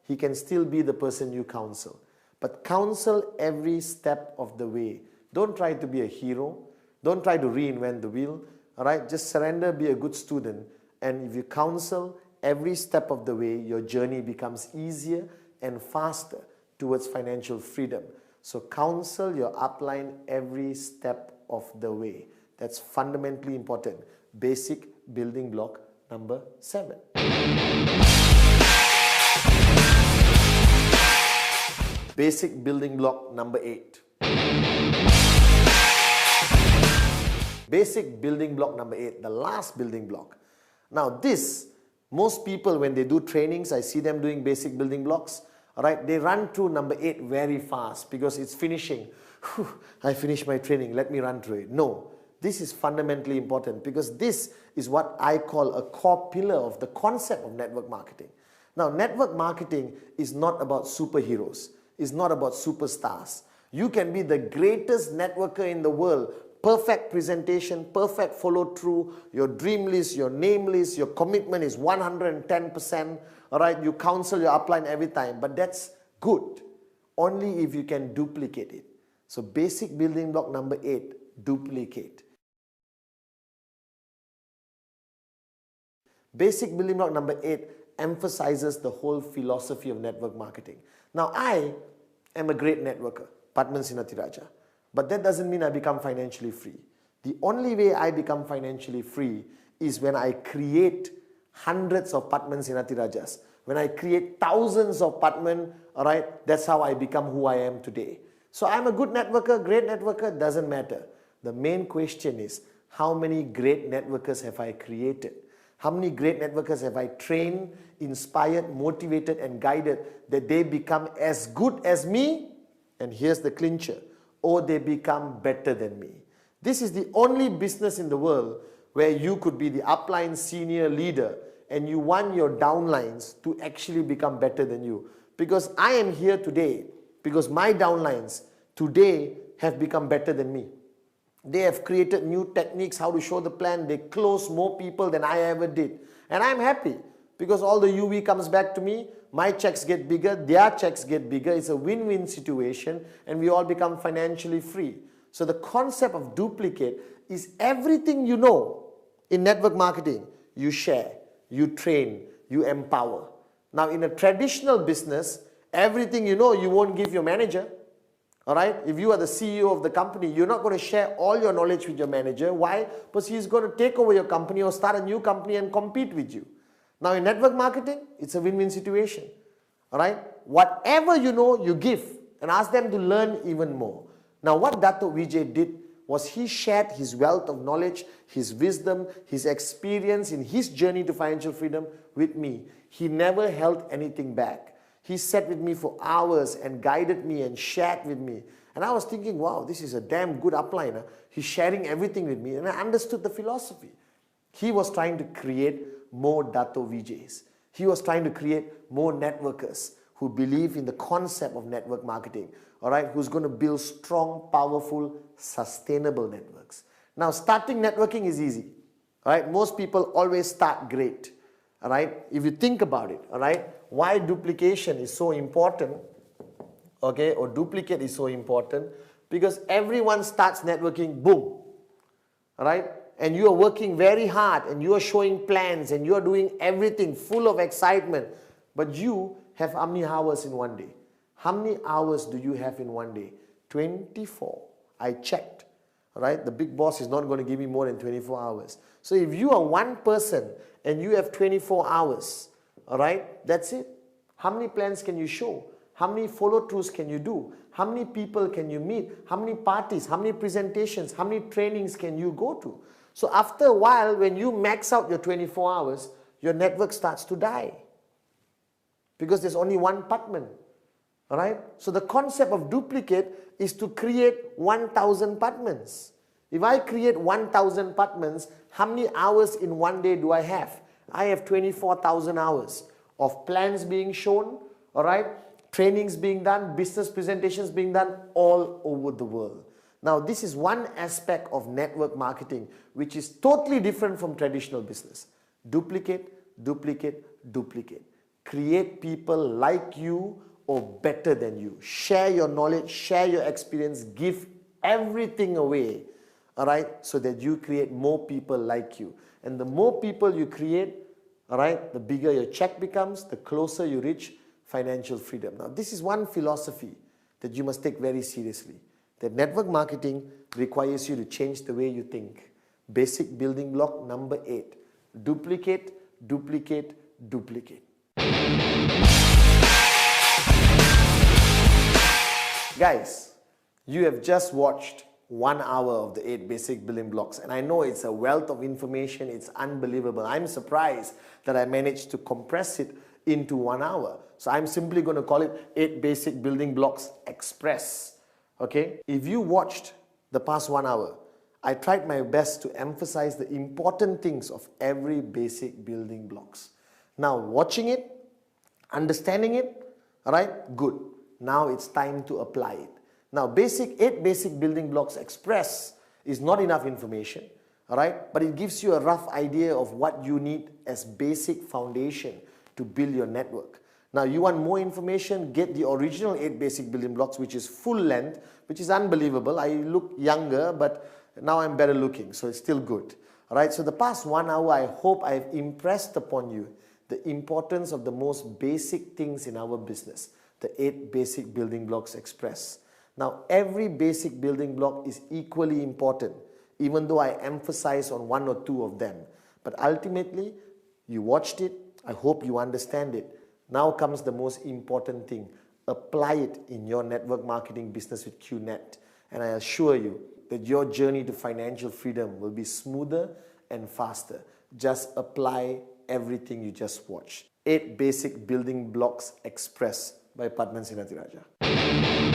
He can still be the person you counsel. But counsel every step of the way. Don't try to be a hero. Don't try to reinvent the wheel. All right? Just surrender, be a good student. And if you counsel every step of the way, your journey becomes easier and faster towards financial freedom. So counsel your upline every step of the way. That's fundamentally important. Basic building block number 7. Basic building block number 8. Basic building block number 8, the last building block. Now this, most people when they do trainings, I see them doing basic building blocks, all right, they run through number 8 very fast because it's finishing. Whew, I finished my training, let me run through it. No, this is fundamentally important because this is what I call a core pillar of the concept of network marketing. Now, network marketing is not about superheroes. It's not about superstars. You can be the greatest networker in the world, perfect presentation, perfect follow through, your dream list, your name list, your commitment is 110%, all right, you counsel your upline every time, but that's good, only if you can duplicate it. So basic building block number 8, duplicate. Basic building block number 8 emphasizes the whole philosophy of network marketing. Now, I am a great networker, Padman Sinatiraja, but that doesn't mean I become financially free. The only way I become financially free is when I create hundreds of Padman Sinatirajas. When I create thousands of Padman, all right, that's how I become who I am today. So I'm a good networker, great networker, doesn't matter. The main question is, how many great networkers have I created? How many great networkers have I trained, inspired, motivated, and guided that they become as good as me? And here's the clincher, or they become better than me. This is the only business in the world where you could be the upline senior leader and you want your downlines to actually become better than you. Because I am here today because my downlines today have become better than me. They have created new techniques, how to show the plan. They close more people than I ever did. And I'm happy because all the UV comes back to me. My checks get bigger, their checks get bigger. It's a win-win situation and we all become financially free. So the concept of duplicate is everything you know in network marketing. You share, you train, you empower. Now in a traditional business, everything you know you won't give your manager. Alright, if you are the CEO of the company, you're not going to share all your knowledge with your manager. Why? Because he's going to take over your company or start a new company and compete with you. Now in network marketing, it's a win-win situation. Alright, whatever you know, you give and ask them to learn even more. Now what Dato Vijay did was he shared his wealth of knowledge, his wisdom, his experience in his journey to financial freedom with me. He never held anything back. He sat with me for hours and guided me and shared with me. And I was thinking, wow, this is a damn good upline. He's sharing everything with me. And I understood the philosophy. He was trying to create more Dato Vijay's. He was trying to create more networkers who believe in the concept of network marketing. All right, who's going to build strong, powerful, sustainable networks. Now, starting networking is easy. All right, most people always start great. All right, if you think about it, all right, why duplication is so important, okay, or duplicate is so important, because everyone starts networking, boom, all right, and you are working very hard and you are showing plans and you are doing everything full of excitement, but you have how many hours in one day? How many hours do you have in one day? 24. I checked, all right, the big boss is not going to give me more than 24 hours. So if you are one person and you have 24 hours, all right, that's it. How many plans can you show? How many follow-throughs can you do? How many people can you meet? How many parties? How many presentations? How many trainings can you go to? So after a while, when you max out your 24 hours, your network starts to die. Because there's only one Padman. All right? So the concept of duplicate is to create 1,000 Padmans. If I create 1,000 Padmans, how many hours in one day do I have? I have 24,000 hours of plans being shown, all right, trainings being done, business presentations being done all over the world. Now, this is one aspect of network marketing which is totally different from traditional business. Duplicate, duplicate, duplicate. Create people like you or better than you. Share your knowledge, share your experience, give everything away, all right, so that you create more people like you. And the more people you create, all right, the bigger your check becomes, the closer you reach financial freedom. Now, this is one philosophy that you must take very seriously. That network marketing requires you to change the way you think. Basic building block number 8. Duplicate, duplicate, duplicate. Guys, you have just watched 1 hour of the 8 basic building blocks, and I know it's a wealth of information. It's unbelievable. I'm surprised that I managed to compress it into 1 hour. So I'm simply going to call it 8 basic building blocks express. Okay? If you watched the past 1 hour, I tried my best to emphasize the important things of every basic building blocks. Now, watching it, understanding it, all right, good. Now it's time to apply it. Now, 8 basic building blocks express is not enough information, all right? But it gives you a rough idea of what you need as basic foundation to build your network. Now, you want more information, get the original 8 basic building blocks, which is full length, which is unbelievable. I look younger, but now I'm better looking, so it's still good. All right, so the past 1 hour, I hope I've impressed upon you the importance of the most basic things in our business, the 8 basic building blocks express. Now, every basic building block is equally important, even though I emphasize on 1 or 2 of them. But ultimately, you watched it, I hope you understand it. Now comes the most important thing. Apply it in your network marketing business with QNet. And I assure you that your journey to financial freedom will be smoother and faster. Just apply everything you just watched. 8 Basic Building Blocks Express by Padman Sinatiraja.